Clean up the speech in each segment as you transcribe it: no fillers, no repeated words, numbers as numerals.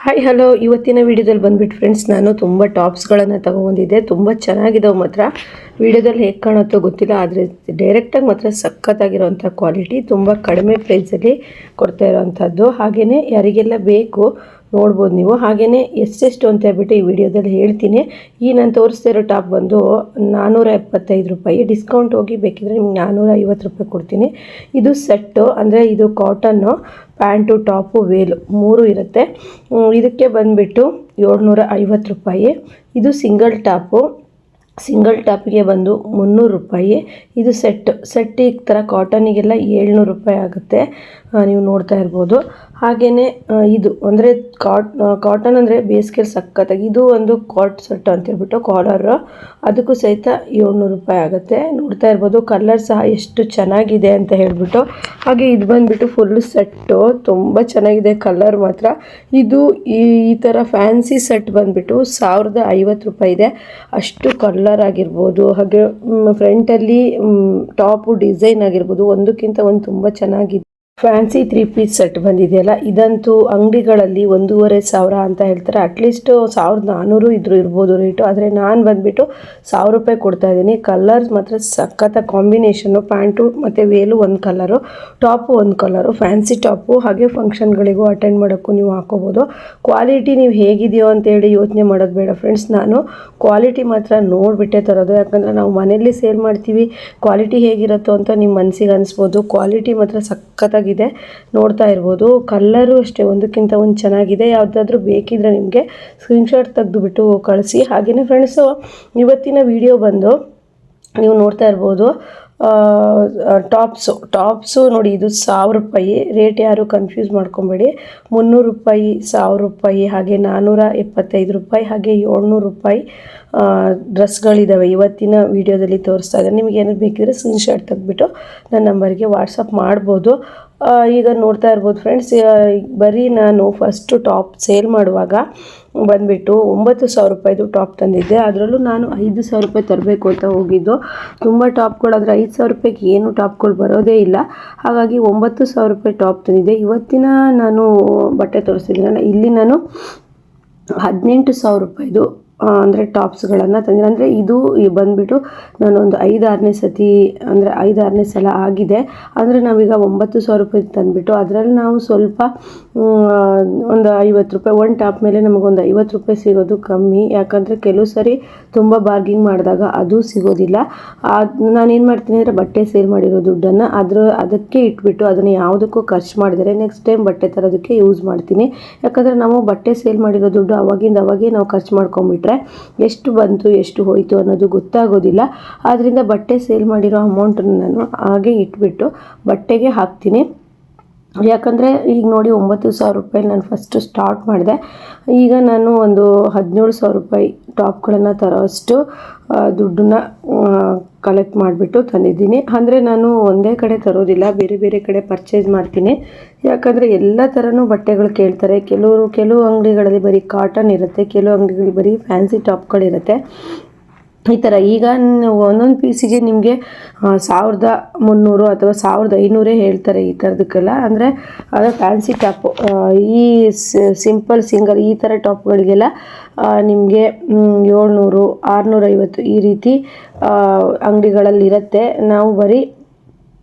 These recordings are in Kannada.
ಹಾಯ್ ಹಲೋ, ಇವತ್ತಿನ ವಿಡಿಯೋದಲ್ಲಿ ಬಂದ್ಬಿಟ್ಟು ಫ್ರೆಂಡ್ಸ್ ನಾನು ತುಂಬ ಟಾಪ್ಸ್ಗಳನ್ನು ತೊಗೊಂಡಿದ್ದೆ. ತುಂಬ ಚೆನ್ನಾಗಿದ್ದಾವೆ. ಮಾತ್ರ ವಿಡಿಯೋದಲ್ಲಿ ಹೇಗೆ ಕಾಣುತ್ತೋ ಗೊತ್ತಿಲ್ಲ, ಆದರೆ ಡೈರೆಕ್ಟಾಗಿ ಮಾತ್ರ ಸಖತ್ತಾಗಿರೋವಂಥ ಕ್ವಾಲಿಟಿ, ತುಂಬ ಕಡಿಮೆ ಪ್ರೈಸಲ್ಲಿ ಕೊಡ್ತಾ ಇರೋವಂಥದ್ದು. ಹಾಗೆಯೇ ಯಾರಿಗೆಲ್ಲ ಬೇಕು ನೋಡ್ಬೋದು ನೀವು. ಹಾಗೆಯೇ ಎಷ್ಟೆಷ್ಟು ಅಂತ ಹೇಳ್ಬಿಟ್ಟು ಈ ವಿಡಿಯೋದಲ್ಲಿ ಹೇಳ್ತೀನಿ. ಈ ನಾನು ತೋರಿಸ್ತಾ ಇರೋ ಟಾಪ್ ಬಂದು 475 ರೂಪಾಯಿ. ಡಿಸ್ಕೌಂಟ್ ಹೋಗಿ ಬೇಕಿದ್ರೆ ನಿಮ್ಗೆ 450 ರೂಪಾಯಿ ಕೊಡ್ತೀನಿ. ಇದು ಸೆಟ್ಟು, ಅಂದರೆ ಇದು ಕಾಟನ್ನು, ಪ್ಯಾಂಟು, ಟಾಪು, ವೇಲು 3 ಇರುತ್ತೆ. ಇದಕ್ಕೆ ಬಂದುಬಿಟ್ಟು 750 ರೂಪಾಯಿ. ಇದು ಸಿಂಗಲ್ ಟಾಪಿಗೆ ಬಂದು 300 ರೂಪಾಯಿ. ಇದು ಸೆಟ್ ಈ ಥರ ಕಾಟನಿಗೆಲ್ಲ 700 ರೂಪಾಯಿ ಆಗುತ್ತೆ. ನೀವು ನೋಡ್ತಾ ಇರ್ಬೋದು. ಹಾಗೆಯೇ ಇದು ಅಂದರೆ ಕಾಟನ್ ಅಂದರೆ ಬೇಸಿಗೆಯಲ್ಲಿ ಸಖತ್ತಾಗಿ, ಇದು ಒಂದು ಕಾಟ್ ಸೆಟ್ ಅಂತೇಳ್ಬಿಟ್ಟು ಕಾಲರ್, ಅದಕ್ಕೂ ಸಹಿತ 700 ರೂಪಾಯಿ ಆಗುತ್ತೆ. ನೋಡ್ತಾ ಇರ್ಬೋದು. ಕಲರ್ ಸಹ ಎಷ್ಟು ಚೆನ್ನಾಗಿದೆ ಅಂತ ಹೇಳ್ಬಿಟ್ಟು. ಹಾಗೆ ಇದು ಬಂದುಬಿಟ್ಟು ಫುಲ್ ಸೆಟ್ಟು, ತುಂಬ ಚೆನ್ನಾಗಿದೆ ಕಲರ್ ಮಾತ್ರ. ಇದು ಈ ಥರ ಫ್ಯಾನ್ಸಿ ಸೆಟ್ ಬಂದುಬಿಟ್ಟು 1050 ರೂಪಾಯಿ ಇದೆ. ಅಷ್ಟು ಕಲರ್ ಆಗಿರ್ಬೋದು, ಹಾಗೆ ಫ್ರಂಟಲ್ಲಿ ಟಾಪು ಡಿಸೈನ್ ಆಗಿರ್ಬೋದು, ಒಂದಕ್ಕಿಂತ ಒಂದು ತುಂಬ ಚೆನ್ನಾಗಿದೆ. ಫ್ಯಾನ್ಸಿ 3 ಪೀಸ್ ಸೆಟ್ ಬಂದಿದೆಯಲ್ಲ, ಇದಂತೂ ಅಂಗಡಿಗಳಲ್ಲಿ 1500 ಅಂತ ಹೇಳ್ತಾರೆ. ಅಟ್ಲೀಸ್ಟ್ 1400 ಇರ್ಬೋದು ರೇಟು, ಆದರೆ ನಾನು ಬಂದುಬಿಟ್ಟು 1000 ರೂಪಾಯಿ ಕೊಡ್ತಾ ಇದ್ದೀನಿ. ಕಲರ್ಸ್ ಮಾತ್ರ ಸಖತ್ತ ಕಾಂಬಿನೇಷನ್ನು. ಪ್ಯಾಂಟು ಮತ್ತು ವೇಲು ಒಂದು ಕಲರು, ಟಾಪು ಒಂದು ಕಲರು, ಫ್ಯಾನ್ಸಿ ಟಾಪು. ಹಾಗೆ ಫಂಕ್ಷನ್ಗಳಿಗೂ ಅಟೆಂಡ್ ಮಾಡೋಕ್ಕೂ ನೀವು ಹಾಕೋಬೋದು. ಕ್ವಾಲಿಟಿ ನೀವು ಹೇಗಿದೆಯೋ ಅಂತೇಳಿ ಯೋಚನೆ ಮಾಡೋದು ಬೇಡ ಫ್ರೆಂಡ್ಸ್. ನಾನು ಕ್ವಾಲಿಟಿ ಮಾತ್ರ ನೋಡಿಬಿಟ್ಟೆ ತರೋದು, ಯಾಕಂದರೆ ನಾವು ಮನೆಯಲ್ಲಿ ಸೇಲ್ ಮಾಡ್ತೀವಿ. ಕ್ವಾಲಿಟಿ ಹೇಗಿರುತ್ತೋ ಅಂತ ನಿಮ್ಮ ಮನಸ್ಸಿಗೆ ಅನಿಸ್ಬೋದು. ಕ್ವಾಲಿಟಿ ಮಾತ್ರ ಸಖತ್ತಾಗಿ ಇದೆ, ನೋಡ್ತಾ ಇರ್ಬೋದು. ಕಲ್ಲರು ಅಷ್ಟೇ ಒಂದಕ್ಕಿಂತ ಒಂದು ಚೆನ್ನಾಗಿದೆ. ಯಾವುದಾದ್ರೂ ಬೇಕಿದ್ರೆ ನಿಮಗೆ ಸ್ಕ್ರೀನ್ಶಾಟ್ ತೆಗೆದುಬಿಟ್ಟು ಕಳಿಸಿ. ಹಾಗೆಯೇ ಫ್ರೆಂಡ್ಸು, ಇವತ್ತಿನ ವಿಡಿಯೋ ಬಂದು ನೀವು ನೋಡ್ತಾ ಇರ್ಬೋದು ಟಾಪ್ಸು ನೋಡಿ. ಇದು 1000 ರೂಪಾಯಿ ರೇಟ್, ಯಾರು ಕನ್ಫ್ಯೂಸ್ ಮಾಡ್ಕೊಬೇಡಿ. 300 ರೂಪಾಯಿ, 1000 ರೂಪಾಯಿ, ಹಾಗೆ 475 ರೂಪಾಯಿ, ಹಾಗೆ 700 ರೂಪಾಯಿ ಡ್ರೆಸ್ಗಳಿದ್ದಾವೆ. ಇವತ್ತಿನ ವಿಡಿಯೋದಲ್ಲಿ ತೋರಿಸ್ತಾ ಇದ್ದಾರೆ. ನಿಮಗೆ ಏನಾದ್ರು ಬೇಕಿದ್ರೆ ಸ್ಕ್ರೀನ್ಶಾಟ್ ತೆಗೆದುಬಿಟ್ಟು ನನ್ನ ನಂಬರ್ಗೆ ವಾಟ್ಸಪ್ ಮಾಡ್ಬೋದು. ಈಗ ನೋಡ್ತಾ ಇರ್ಬೋದು ಫ್ರೆಂಡ್ಸ್, ಬರೀ ನಾನು ಫಸ್ಟು ಟಾಪ್ ಸೇಲ್ ಮಾಡುವಾಗ ಬಂದುಬಿಟ್ಟು 9000 ರೂಪಾಯಿದು ಟಾಪ್ ತಂದಿದ್ದೆ. ಅದರಲ್ಲೂ ನಾನು 5000 ರೂಪಾಯಿ ತರಬೇಕು ಅಂತ ಹೋಗಿದ್ದು. ತುಂಬ ಟಾಪ್ಗಳು, ಆದರೆ 5000 ರೂಪಾಯಿಗೆ ಏನು ಟಾಪ್ಗಳು ಬರೋದೇ ಇಲ್ಲ. ಹಾಗಾಗಿ 9000 ರೂಪಾಯಿ ಟಾಪ್ ತಂದಿದ್ದೆ. ಇವತ್ತಿನ ನಾನು ಬಟ್ಟೆ ತೋರಿಸ್ತಿದ್ದೀನಲ್ಲ, ಇಲ್ಲಿ ನಾನು 18000 ರೂಪಾಯಿದು ಅಂದರೆ ಟಾಪ್ಸ್ಗಳನ್ನು ತಂದಿದ್ದೆ. ಅಂದರೆ ಇದು ಬಂದುಬಿಟ್ಟು ನಾನೊಂದು 5-6ನೇ ಸತಿ, ಅಂದರೆ 5-6ನೇ ಸಲ ಆಗಿದೆ. ಅಂದರೆ ನಾವೀಗ 9000 ರೂಪಾಯಿ ತಂದುಬಿಟ್ಟು ಅದರಲ್ಲಿ ನಾವು ಸ್ವಲ್ಪ ಒಂದು 50 ರೂಪಾಯಿ, ಒಂದು ಟಾಪ್ ಮೇಲೆ ನಮಗೊಂದು 50 ರೂಪಾಯಿ ಸಿಗೋದು ಕಮ್ಮಿ. ಯಾಕಂದರೆ ಕೆಲವು ಸರಿ ತುಂಬ ಬಾರ್ಗಿಂಗ್ ಮಾಡಿದಾಗ ಅದು ಸಿಗೋದಿಲ್ಲ. ನಾನೇನು ಮಾಡ್ತೀನಿ ಅಂದರೆ ಬಟ್ಟೆ ಸೇಲ್ ಮಾಡಿರೋ ದುಡ್ಡನ್ನು ಅದಕ್ಕೆ ಇಟ್ಬಿಟ್ಟು ಅದನ್ನು ಯಾವುದಕ್ಕೂ ಖರ್ಚು ಮಾಡಿದರೆ ನೆಕ್ಸ್ಟ್ ಟೈಮ್ ಬಟ್ಟೆ ತರೋದಕ್ಕೆ ಯೂಸ್ ಮಾಡ್ತೀನಿ. ಯಾಕಂದರೆ ನಾವು ಬಟ್ಟೆ ಸೇಲ್ ಮಾಡಿರೋ ದುಡ್ಡು ಅವಾಗೇ ನಾವು ಖರ್ಚು ಮಾಡ್ಕೊಂಬಿಟ್ರೆ ಎಷ್ಟು ಬಂತು ಎಷ್ಟು ಹೋಯಿತು ಅನ್ನೋದು ಗೊತ್ತಾಗೋದಿಲ್ಲ. ಆದ್ದರಿಂದ ಬಟ್ಟೆ ಸೇಲ್ ಮಾಡಿರೋ ಅಮೌಂಟನ್ನು ನಾನು ಹಾಗೆ ಇಟ್ಬಿಟ್ಟು ಬಟ್ಟೆಗೆ ಹಾಕ್ತೀನಿ. ಯಾಕಂದರೆ ಈಗ ನೋಡಿ 9000 ರೂಪಾಯಿ ನಾನು ಫಸ್ಟು ಸ್ಟಾರ್ಟ್ ಮಾಡಿದೆ. ಈಗ ನಾನು ಒಂದು 17000 ರೂಪಾಯಿ ಟಾಪ್ಗಳನ್ನು ತರೋಷ್ಟು ದುಡ್ಡನ್ನ ಕಲೆಕ್ಟ್ ಮಾಡಿಬಿಟ್ಟು ತಂದಿದ್ದೀನಿ. ಅಂದರೆ ನಾನು ಒಂದೇ ಕಡೆ ತರೋದಿಲ್ಲ, ಬೇರೆ ಬೇರೆ ಕಡೆ ಪರ್ಚೇಸ್ ಮಾಡ್ತೀನಿ. ಯಾಕಂದರೆ ಎಲ್ಲ ಥರನೂ ಬಟ್ಟೆಗಳು ಕೇಳ್ತಾರೆ. ಕೆಲವು ಅಂಗಡಿಗಳಲ್ಲಿ ಬರೀ ಕಾಟನ್ ಇರುತ್ತೆ, ಕೆಲವು ಅಂಗಡಿಗಳಲ್ಲಿ ಬರೀ ಫ್ಯಾನ್ಸಿ ಟಾಪ್ಗಳಿರುತ್ತೆ. ಈ ಥರ ಈಗ ಒಂದೊಂದು ಪೀಸಿಗೆ ನಿಮಗೆ 1300 ಅಥವಾ 1500 ಹೇಳ್ತಾರೆ ಈ ಥರದಕ್ಕೆಲ್ಲ. ಅಂದರೆ ಅದು ಫ್ಯಾನ್ಸಿ ಟಾಪು. ಈ ಸಿಂಪಲ್ ಸಿಂಗಲ್ ಈ ಥರ ಟಾಪ್ಗಳಿಗೆಲ್ಲ ನಿಮಗೆ 700, 650 ಈ ರೀತಿ ಅಂಗಡಿಗಳಲ್ಲಿರುತ್ತೆ. ನಾವು ಬರೀ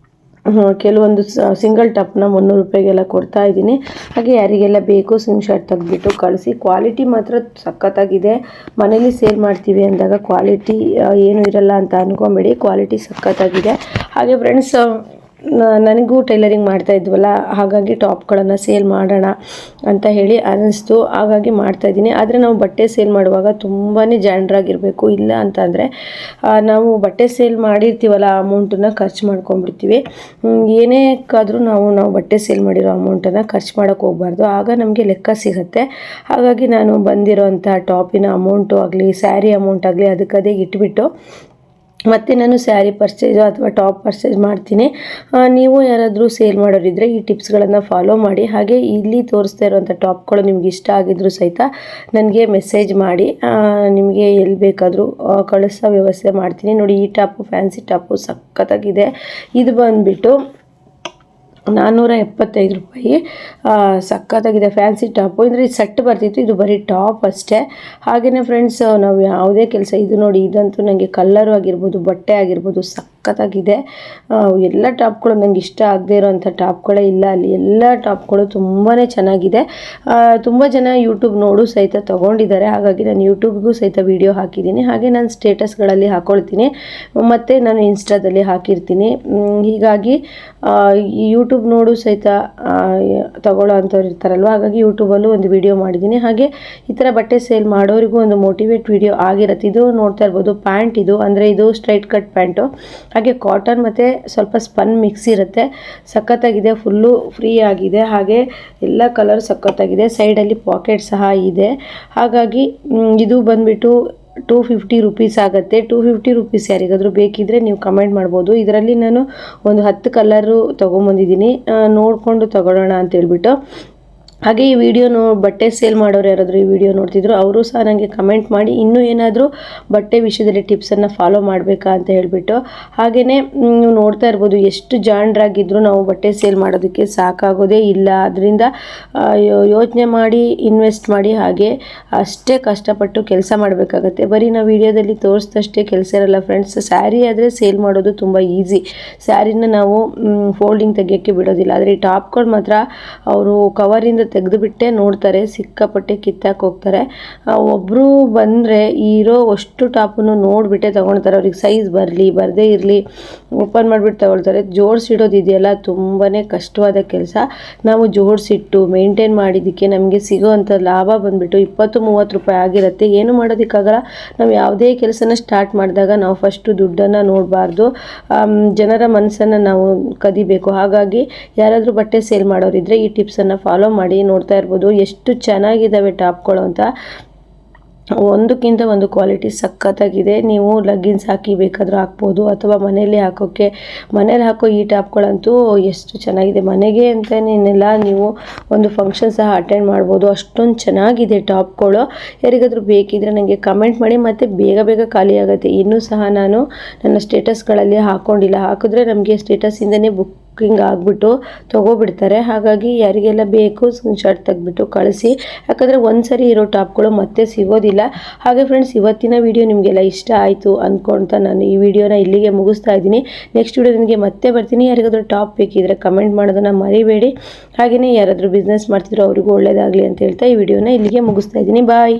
ಕೆಲವೊಂದು ಸಿಂಗಲ್ ಟಾಪ್ನ 300 ರೂಪಾಯಿಗೆಲ್ಲ ಕೊಡ್ತಾ ಇದ್ದೀನಿ. ಹಾಗೆ ಯಾರಿಗೆಲ್ಲ ಬೇಕು ಸ್ಕ್ರೀನ್ಶಾಟ್ ತೆಗೆದುಬಿಟ್ಟು ಕಳಿಸಿ. ಕ್ವಾಲಿಟಿ ಮಾತ್ರ ಸಖತ್ತಾಗಿದೆ. ಮನೇಲಿ ಸೇಲ್ ಮಾಡ್ತೀವಿ ಅಂದಾಗ ಕ್ವಾಲಿಟಿ ಏನೂ ಇರಲ್ಲ ಅಂತ ಅಂದ್ಕೊಂಬೇಡಿ, ಕ್ವಾಲಿಟಿ ಸಖತ್ತಾಗಿದೆ. ಹಾಗೆ ಫ್ರೆಂಡ್ಸ್, ನನಗೂ ಟೈಲರಿಂಗ್ ಮಾಡ್ತಾ ಇದ್ವಲ್ಲ, ಹಾಗಾಗಿ ಟಾಪ್ಗಳನ್ನು ಸೇಲ್ ಮಾಡೋಣ ಅಂತ ಹೇಳಿ ಅನ್ನಿಸ್ತು. ಹಾಗಾಗಿ ಮಾಡ್ತಾಯಿದ್ದೀನಿ. ಆದರೆ ನಾವು ಬಟ್ಟೆ ಸೇಲ್ ಮಾಡುವಾಗ ತುಂಬಾ ಜಾಣರಾಗಿರಬೇಕು. ಇಲ್ಲ ಅಂತಂದರೆ ನಾವು ಬಟ್ಟೆ ಸೇಲ್ ಮಾಡಿರ್ತೀವಲ್ಲ, ಅಮೌಂಟನ್ನು ಖರ್ಚು ಮಾಡ್ಕೊಂಡ್ಬಿಡ್ತೀವಿ. ಏನೇಕ್ಕಾದರೂ ನಾವು ಬಟ್ಟೆ ಸೇಲ್ ಮಾಡಿರೋ ಅಮೌಂಟನ್ನು ಖರ್ಚು ಮಾಡೋಕ್ಕೆ ಹೋಗಬಾರ್ದು. ಆಗ ನಮಗೆ ಲೆಕ್ಕ ಸಿಗುತ್ತೆ. ಹಾಗಾಗಿ ನಾನು ಬಂದಿರೋಂಥ ಟಾಪಿನ ಅಮೌಂಟು ಆಗಲಿ, ಸ್ಯಾರಿ ಅಮೌಂಟ್ ಆಗಲಿ ಅದಕ್ಕದೇ ಇಟ್ಬಿಟ್ಟು ಮತ್ತು ನಾನು ಸ್ಯಾರಿ ಪರ್ಚೇಸು ಅಥವಾ ಟಾಪ್ ಪರ್ಚೇಸ್ ಮಾಡ್ತೀನಿ. ನೀವು ಯಾರಾದರೂ ಸೇಲ್ ಮಾಡೋರಿದ್ದರೆ ಈ ಟಿಪ್ಸ್ಗಳನ್ನು ಫಾಲೋ ಮಾಡಿ. ಹಾಗೆ ಇಲ್ಲಿ ತೋರಿಸ್ತಾ ಇರುವಂಥ ಟಾಪ್ಗಳು ನಿಮ್ಗೆ ಇಷ್ಟ ಆಗಿದ್ರೂ ಸಹಿತ ನನಗೆ ಮೆಸೇಜ್ ಮಾಡಿ, ನಿಮಗೆ ಎಲ್ಲಿ ಬೇಕಾದರೂ ಕಳಿಸೋ ವ್ಯವಸ್ಥೆ ಮಾಡ್ತೀನಿ. ನೋಡಿ, ಈ ಟಾಪು ಫ್ಯಾನ್ಸಿ ಟಾಪು ಸಖತ್ತಾಗಿದೆ. ಇದು ಬಂದುಬಿಟ್ಟು 475 ರೂಪಾಯಿ. ಸಖತ್ತಾಗಿದೆ ಫ್ಯಾನ್ಸಿ ಟಾಪು. ಅಂದರೆ ಇದು ಸೆಟ್ ಬರ್ತಿತ್ತು, ಇದು ಬರೀ ಟಾಪ್ ಅಷ್ಟೇ. ಹಾಗೆಯೇ ಫ್ರೆಂಡ್ಸ್, ನಾವು ಯಾವುದೇ ಕೆಲಸ, ಇದು ನೋಡಿ, ಇದಂತೂ ನನಗೆ ಕಲ್ಲರು ಆಗಿರ್ಬೋದು, ಬಟ್ಟೆ ಆಗಿರ್ಬೋದು ಸಖತ್ತಾಗಿದೆ. ಎಲ್ಲ ಟಾಪ್ಗಳು ನನಗೆ ಇಷ್ಟ ಆಗದೇ ಇರೋವಂಥ ಟಾಪ್ಗಳೇ ಇಲ್ಲ ಅಲ್ಲಿ. ಎಲ್ಲ ಟಾಪ್ಗಳು ತುಂಬಾ ಚೆನ್ನಾಗಿದೆ. ತುಂಬ ಜನ ಯೂಟ್ಯೂಬ್ ನೋಡು ಸಹಿತ ತೊಗೊಂಡಿದ್ದಾರೆ. ಹಾಗಾಗಿ ನಾನು ಯೂಟ್ಯೂಬ್ಗೂ ಸಹಿತ ವಿಡಿಯೋ ಹಾಕಿದ್ದೀನಿ. ಹಾಗೆ ನಾನು ಸ್ಟೇಟಸ್ಗಳಲ್ಲಿ ಹಾಕ್ಕೊಳ್ತೀನಿ ಮತ್ತು ನಾನು ಇನ್ಸ್ಟಾದಲ್ಲಿ ಹಾಕಿರ್ತೀನಿ. ಹೀಗಾಗಿ ಯೂಟ್ಯೂಬ್ ನೋಡು ಸಹಿತ ತಗೊಳ್ಳೋ ಅಂಥವ್ರು ಇರ್ತಾರಲ್ವ, ಹಾಗಾಗಿ ಯೂಟ್ಯೂಬಲ್ಲೂ ಒಂದು ವಿಡಿಯೋ ಮಾಡಿದ್ದೀನಿ. ಹಾಗೆ ಈ ಥರ ಬಟ್ಟೆ ಸೇಲ್ ಮಾಡೋರಿಗೂ ಒಂದು ಮೋಟಿವೇಟ್ ವಿಡಿಯೋ ಆಗಿರುತ್ತೆ. ಇದು ನೋಡ್ತಾ ಇರ್ಬೋದು, ಪ್ಯಾಂಟ್ ಇದು, ಅಂದರೆ ಇದು ಸ್ಟ್ರೈಟ್ ಕಟ್ ಪ್ಯಾಂಟು. ಹಾಗೆ ಕಾಟನ್ ಮತ್ತು ಸ್ವಲ್ಪ ಸ್ಪನ್ ಮಿಕ್ಸ್ ಇರುತ್ತೆ. ಸಖತ್ತಾಗಿದೆ, ಫುಲ್ಲು ಫ್ರೀ ಆಗಿದೆ. ಹಾಗೆ ಎಲ್ಲ ಕಲರ್ ಸಖತ್ತಾಗಿದೆ. ಸೈಡಲ್ಲಿ ಪಾಕೆಟ್ ಸಹ ಇದೆ. ಹಾಗಾಗಿ ಇದು ಬಂದುಬಿಟ್ಟು 250 ರೂಪೀಸ್ ಆಗುತ್ತೆ. 250 ರೂಪೀಸ್ ಯಾರಿಗಾದರೂ ಬೇಕಿದ್ದರೆ ನೀವು ಕಮೆಂಟ್ ಮಾಡ್ಬೋದು. ಇದರಲ್ಲಿ ನಾನು ಒಂದು 10 ಕಲರು ತೊಗೊಂಬಂದಿದ್ದೀನಿ, ನೋಡಿಕೊಂಡು ತೊಗೊಳ್ಳೋಣ ಅಂತೇಳ್ಬಿಟ್ಟು. ಹಾಗೆ ಈ ವಿಡಿಯೋ ಬಟ್ಟೆ ಸೇಲ್ ಮಾಡೋರು ಯಾರಾದರೂ ಈ ವಿಡಿಯೋ ನೋಡ್ತಿದ್ರು ಅವರು ಸಹ ನನಗೆ ಕಮೆಂಟ್ ಮಾಡಿ ಇನ್ನೂ ಏನಾದರೂ ಬಟ್ಟೆ ವಿಷಯದಲ್ಲಿ ಟಿಪ್ಸನ್ನು ಫಾಲೋ ಮಾಡಬೇಕಾ ಅಂತ ಹೇಳಿಬಿಟ್ಟು. ಹಾಗೆಯೇ ನೀವು ನೋಡ್ತಾ ಇರ್ಬೋದು, ಎಷ್ಟು ಜಾಣರಾಗಿದ್ದರೂ ನಾವು ಬಟ್ಟೆ ಸೇಲ್ ಮಾಡೋದಕ್ಕೆ ಸಾಕಾಗೋದೇ ಇಲ್ಲ. ಅದರಿಂದ ಯೋಚನೆ ಮಾಡಿ ಇನ್ವೆಸ್ಟ್ ಮಾಡಿ, ಹಾಗೆ ಅಷ್ಟೇ ಕಷ್ಟಪಟ್ಟು ಕೆಲಸ ಮಾಡಬೇಕಾಗತ್ತೆ. ಬರೀ ನಾವು ವಿಡಿಯೋದಲ್ಲಿ ತೋರಿಸಿದಷ್ಟೇ ಕೆಲಸ ಇರಲ್ಲ ಫ್ರೆಂಡ್ಸ್. ಸ್ಯಾರಿ ಆದರೆ ಸೇಲ್ ಮಾಡೋದು ತುಂಬ ಈಸಿ. ಸ್ಯಾರಿನ ನಾವು ಫೋಲ್ಡಿಂಗ್ ತೆಗಿಯೋಕ್ಕೆ ಬಿಡೋದಿಲ್ಲ. ಆದರೆ ಈ ಟಾಪ್ಗಳು ಮಾತ್ರ ಅವರು ಕವರಿಂದ ತೆಗೆದುಬಿಟ್ಟೆ ನೋಡ್ತಾರೆ, ಸಿಕ್ಕಾಪಟ್ಟೆ ಕಿತ್ತಾಕ್ ಹೋಗ್ತಾರೆ. ಒಬ್ಬರು ಬಂದರೆ ಇರೋ ಅಷ್ಟು ಟಾಪನ್ನು ನೋಡಿಬಿಟ್ಟೆ ತೊಗೊಳ್ತಾರೆ. ಅವ್ರಿಗೆ ಸೈಜ್ ಬರಲಿ ಬರದೇ ಇರಲಿ ಓಪನ್ ಮಾಡಿಬಿಟ್ಟು ತೊಗೊಳ್ತಾರೆ. ಜೋಡಿಸಿಡೋದಿದೆಯಲ್ಲ ತುಂಬಾ ಕಷ್ಟವಾದ ಕೆಲಸ. ನಾವು ಜೋಡಿಸಿಟ್ಟು ಮೇಂಟೈನ್ ಮಾಡಿದ್ದಕ್ಕೆ ನಮಗೆ ಸಿಗೋವಂಥ ಲಾಭ ಬಂದುಬಿಟ್ಟು 20-30 ರೂಪಾಯಿ ಆಗಿರುತ್ತೆ. ಏನು ಮಾಡೋದಕ್ಕಾಗಲ್ಲ. ನಾವು ಯಾವುದೇ ಕೆಲಸನ ಸ್ಟಾರ್ಟ್ ಮಾಡಿದಾಗ ನಾವು ಫಸ್ಟು ದುಡ್ಡನ್ನು ನೋಡಬಾರ್ದು, ಜನರ ಮನಸ್ಸನ್ನು ನಾವು ಕದಿಬೇಕು. ಹಾಗಾಗಿ ಯಾರಾದರೂ ಬಟ್ಟೆ ಸೇಲ್ ಮಾಡೋರಿದ್ದರೆ ಈ ಟಿಪ್ಸನ್ನು ಫಾಲೋ ಮಾಡಿ. ನೋಡ್ತಾ ಇರ್ಬೋದು ಎಷ್ಟು ಚೆನ್ನಾಗಿದ್ದಾವೆ ಟಾಪ್ಗಳು ಅಂತ. ಒಂದಕ್ಕಿಂತ ಒಂದು ಕ್ವಾಲಿಟಿ ಸಖತ್ತಾಗಿದೆ. ನೀವು ಲಗ್ಗಿನ್ಸ್ ಹಾಕಿ ಬೇಕಾದರೂ ಹಾಕ್ಬೋದು, ಅಥವಾ ಮನೇಲಿ ಹಾಕೋ ಈ ಟಾಪ್ಗಳಂತೂ ಎಷ್ಟು ಚೆನ್ನಾಗಿದೆ. ಮನೆಗೆ ಅಂತೇನಿಲ್ಲ, ನೀವು ಒಂದು ಫಂಕ್ಷನ್ ಸಹ ಅಟೆಂಡ್ ಮಾಡ್ಬೋದು, ಅಷ್ಟೊಂದು ಚೆನ್ನಾಗಿದೆ ಟಾಪ್ಗಳು. ಯಾರಿಗಾದರೂ ಬೇಕಿದ್ರೆ ನನಗೆ ಕಮೆಂಟ್ ಮಾಡಿ. ಮತ್ತು ಬೇಗ ಬೇಗ ಖಾಲಿ ಆಗುತ್ತೆ. ಇನ್ನೂ ಸಹ ನಾನು ನನ್ನ ಸ್ಟೇಟಸ್ಗಳಲ್ಲಿ ಹಾಕ್ಕೊಂಡಿಲ್ಲ. ಹಾಕಿದ್ರೆ ನಮಗೆ ಸ್ಟೇಟಸ್ಸಿಂದನೇ ಬುಕ್ಕಿಂಗ್ ಆಗಿಬಿಟ್ಟು ತೊಗೊಬಿಡ್ತಾರೆ. ಹಾಗಾಗಿ ಯಾರಿಗೆಲ್ಲ ಬೇಕು ಸ್ಕ್ರೀನ್ಶಾಟ್ ತೆಗೆದ್ಬಿಟ್ಟು ಕಳಿಸಿ. ಯಾಕಂದರೆ ಒಂದ್ಸರಿ ಇರೋ ಟಾಪ್ಗಳು ಮತ್ತೆ ಸಿಗೋದಿಲ್ಲ. ಹಾಗೆ ಫ್ರೆಂಡ್ಸ್, ಇವತ್ತಿನ ವಿಡಿಯೋ ನಿಮಗೆಲ್ಲ ಇಷ್ಟ ಆಯಿತು ಅಂದ್ಕೊಳ್ತಾ ನಾನು ಈ ವಿಡಿಯೋನ ಇಲ್ಲಿಗೆ ಮುಗಿಸ್ತಾ ಇದ್ದೀನಿ. ನೆಕ್ಸ್ಟ್ ವಿಡಿಯೋ ನನಗೆ ಮತ್ತೆ ಬರ್ತೀನಿ. ಯಾರಿಗಾದರೂ ಟಾಪ್ ಬೇಕಿದ್ರೆ ಕಮೆಂಟ್ ಮಾಡೋದನ್ನು ಮರಿಬೇಡಿ. ಹಾಗೆಯೇ ಯಾರಾದರೂ ಬಿಸ್ನೆಸ್ ಮಾಡ್ತಿದ್ರು ಅವ್ರಿಗೂ ಒಳ್ಳೆಯದಾಗಲಿ ಅಂತ ಹೇಳ್ತಾ ಈ ವಿಡಿಯೋನ ಇಲ್ಲಿಗೆ ಮುಗಿಸ್ತಾ ಇದ್ದೀನಿ. ಬಾಯ್.